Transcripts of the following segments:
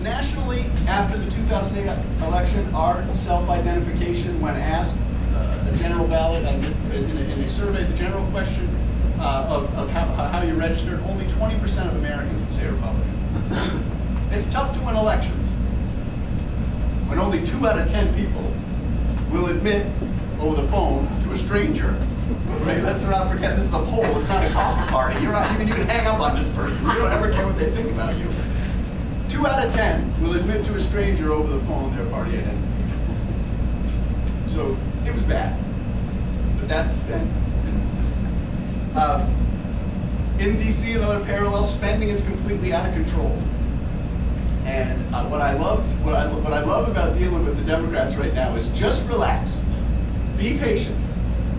nationally, after the 2008 election, our self-identification when asked a general ballot, in a survey, the general question of how you registered, only 20% of Americans would say Republican. It's tough to win elections when only 2 out of 10 people will admit over the phone to a stranger, right? Let's not forget, this is a poll, it's not a coffee party. You're not even, you can hang up on this person. You don't ever care what they think about you. 2 out of 10 will admit to a stranger over the phone their party identification. So it was bad, but that's then. In DC, another parallel, spending is completely out of control. And what I love about dealing with the Democrats right now is just relax, be patient,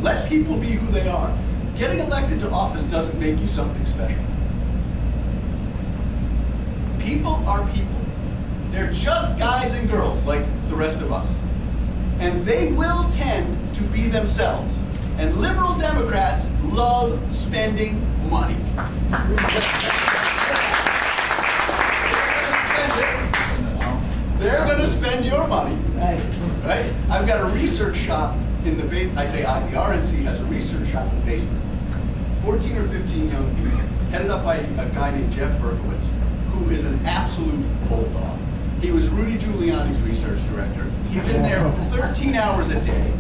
let people be who they are. Getting elected to office doesn't make you something special. People are people. They're just guys and girls like the rest of us. And they will tend to be themselves. And liberal Democrats love spending money. They're going to spend your money, right? I've got a research shop in the basement. I say the RNC has a research shop in the basement. 14 or 15 young people, headed up by a guy named Jeff Berkowitz, who is an absolute bulldog. He was Rudy Giuliani's research director. He's in there 13 hours a day.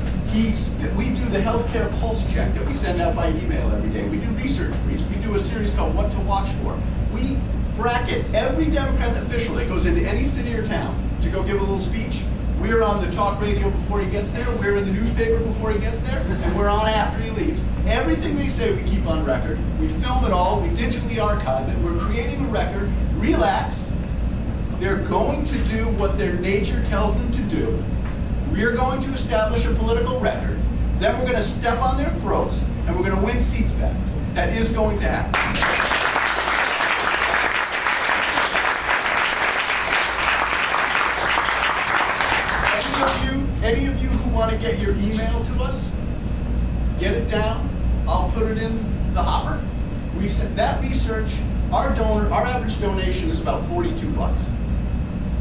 We do the healthcare pulse check that we send out by email every day. We do research briefs. We do a series called What to Watch For. We bracket every Democrat official that goes into any city or town to go give a little speech. We're on the talk radio before he gets there, we're in the newspaper before he gets there, and we're on after he leaves. Everything they say we keep on record. We film it all, we digitally archive it, we're creating a record. Relax. They're going to do what their nature tells them to do. We're going to establish a political record. Then we're going to step on their throats, and we're going to win seats back. That is going to happen. Any of you who want to get your email to us, get it down. I'll put it in the hopper. We said that research, our average donation is about $42.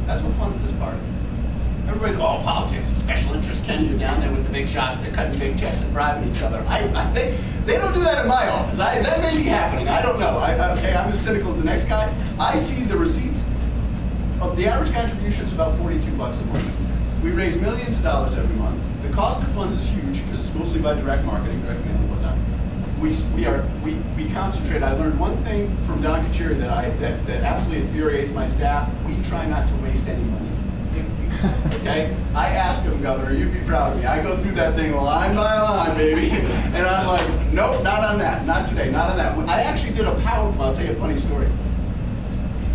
That's what funds this party. Everybody's, oh, politics and special interest. Ken, you're down there with the big shots. They're cutting big checks and bribing each other. They don't do that in my office. That may be happening. I don't know. Okay, I'm as cynical as the next guy. I see the receipts. The average contribution is about $42 a month. We raise millions of dollars every month. The cost of funds is huge because it's mostly by direct marketing, direct mail, and whatnot. We concentrate. I learned one thing from Don Kachiri that absolutely infuriates my staff. We try not to waste any money. Okay? I ask him, Governor, you'd be proud of me. I go through that thing line by line, baby. And I'm like, nope, not on that. Not today, not on that. I actually did a PowerPoint. I'll tell you a funny story.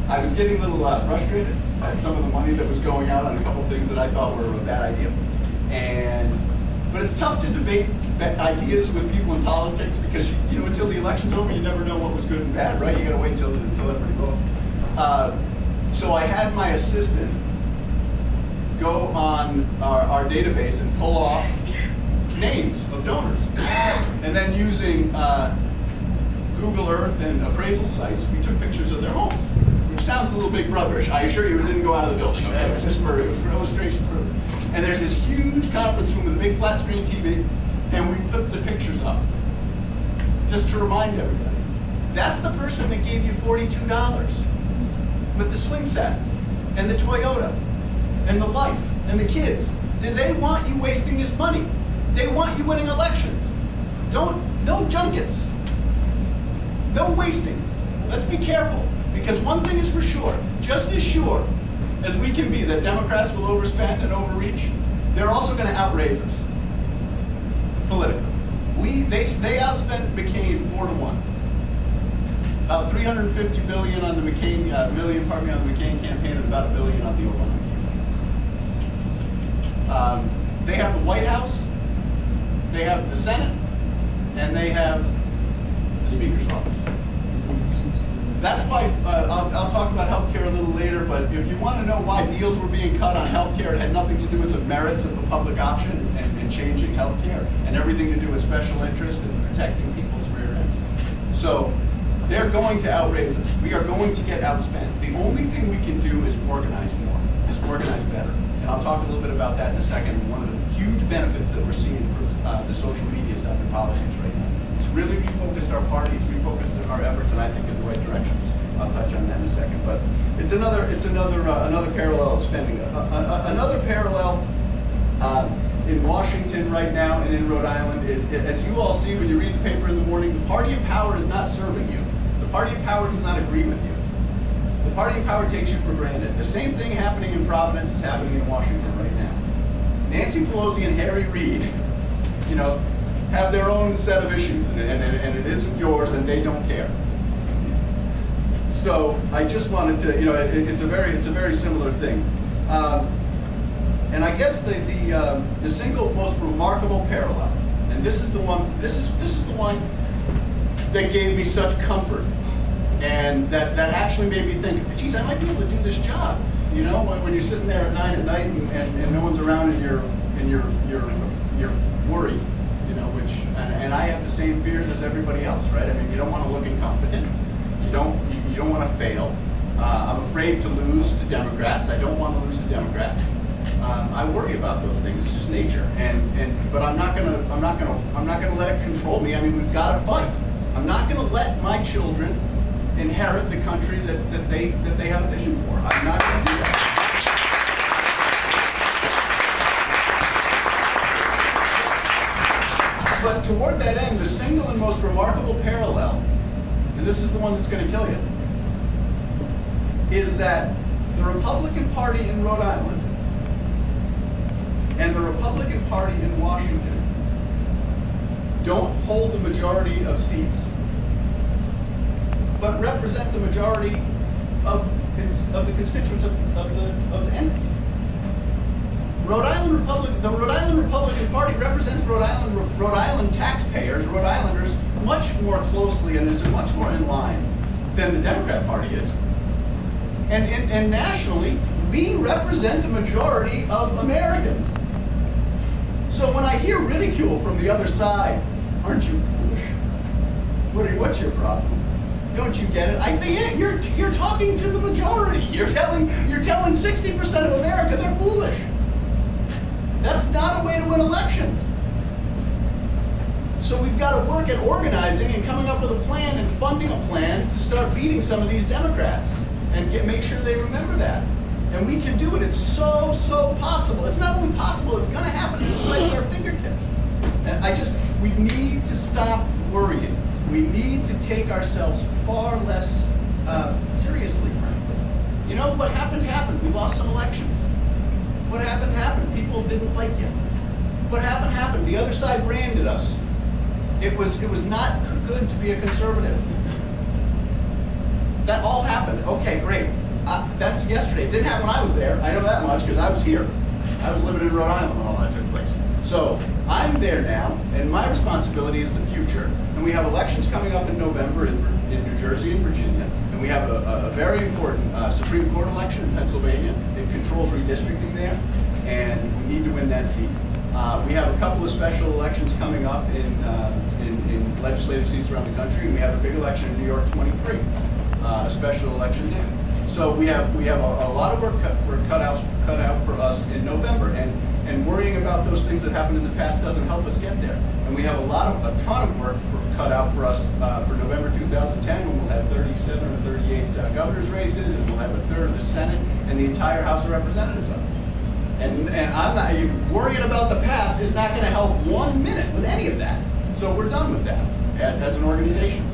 I was getting a little frustrated at some of the money that was going out on a couple of things that I thought were a bad idea. But it's tough to debate ideas with people in politics because you know until the election's over, you never know what was good and bad, right? You got to wait until everybody votes. So I had my assistant go on our database and pull off names of donors, and then using Google Earth and appraisal sites, we took pictures of their homes. Sounds a little Big Brotherish. I assure you, it didn't go out of the building. Okay, it was just for illustration purposes. And there's this huge conference room with a big flat screen TV, and we put the pictures up just to remind everybody. That's the person that gave you $42 with the swing set and the Toyota and the life and the kids. Do they want you wasting this money? They want you winning elections. No junkets. No wasting. Let's be careful. Because one thing is for sure, just as sure as we can be that Democrats will overspend and overreach, they're also going to outraise us politically. They outspent McKay 4-1. About $350 billion on the McCain on the McCain campaign, and about $1 billion on the Obama campaign. They have the White House, they have the Senate, and they have the Speaker's office. That's why, I'll talk about healthcare a little later, but if you want to know why deals were being cut on healthcare, it had nothing to do with the merits of the public option and changing healthcare, and everything to do with special interest and protecting people's rear ends. So, they're are going to outraise us. We are going to get outspent. The only thing we can do is organize more, is organize better. And I'll talk a little bit about that in a second. One of the huge benefits that we're seeing for the social media stuff and politics right now. It's really refocused our party, it's refocused our efforts, and I think in the right directions. I'll touch on that in a second. But it's another parallel of spending. Another parallel in Washington right now and in Rhode Island, as you all see when you read the paper in the morning, the party of power is not serving you. The party of power does not agree with you. The party of power takes you for granted. The same thing happening in Providence is happening in Washington right now. Nancy Pelosi and Harry Reid, have their own set of issues, and it isn't yours, and they don't care. So I just wanted to, it's a very similar thing. And I guess the single most remarkable parallel, and this is the one that gave me such comfort, and that actually made me think, geez, I might be able to do this job. When you're sitting there at 9 at night and no one's around and you're worried, and I have the same fears as everybody else, right? I mean, you don't want to look incompetent. You don't want to fail. I'm afraid to lose to Democrats. I don't want to lose to Democrats. I worry about those things. It's just nature. But I'm not gonna let it control me. I mean, we've got to fight. I'm not gonna let my children inherit the country that they have a vision for. I'm not gonna do that. But toward that end, the single and most remarkable parallel, and this is the one that's going to kill you, is that the Republican Party in Rhode Island and the Republican Party in Washington don't hold the majority of seats, but represent the majority of the constituents of the entity. The Rhode Island Republican Party represents Rhode Island taxpayers, Rhode Islanders, much more closely and is much more in line than the Democrat Party is. And nationally, we represent the majority of Americans. So when I hear ridicule from the other side, aren't you foolish? What's your problem? Don't you get it? I think you're talking to the majority. You're telling 60% of America they're foolish. That's not a way to win elections. So we've got to work at organizing and coming up with a plan and funding a plan to start beating some of these Democrats and make sure they remember that. And we can do it. It's so possible. It's not only possible, it's going to happen. It's right at our fingertips. And we need to stop worrying. We need to take ourselves far less seriously, frankly. What happened. We lost some elections. What happened. People didn't like you. What happened. The other side branded us. It was not good to be a conservative. That all happened. Okay, great. That's yesterday. It didn't happen when I was there. I know that much because I was here. I was living in Rhode Island when all that took place. So I'm there now, and my responsibility is the future. And we have elections coming up in November in New Jersey and Virginia. And we have a very important Supreme Court election in Pennsylvania. It controls redistricting there, and we need to win that seat. We have a couple of special elections coming up in legislative seats around the country, and we have a big election in New York 23, a special election there. So we have a lot of work cut out for us in November, and worrying about those things that happened in the past doesn't help us get there. And we have a ton of work cut out for us for November 2010, when we'll have 37 or 38 governor's races, and we'll have a third of the Senate and the entire House of Representatives up. And I'm not worrying about the past is not going to help 1 minute with any of that. So we're done with that as an organization.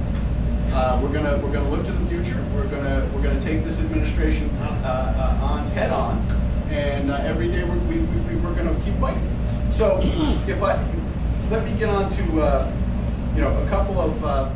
We're gonna look to the future. We're gonna take this administration on head on, and every day we're gonna keep fighting. So let me get on to a couple of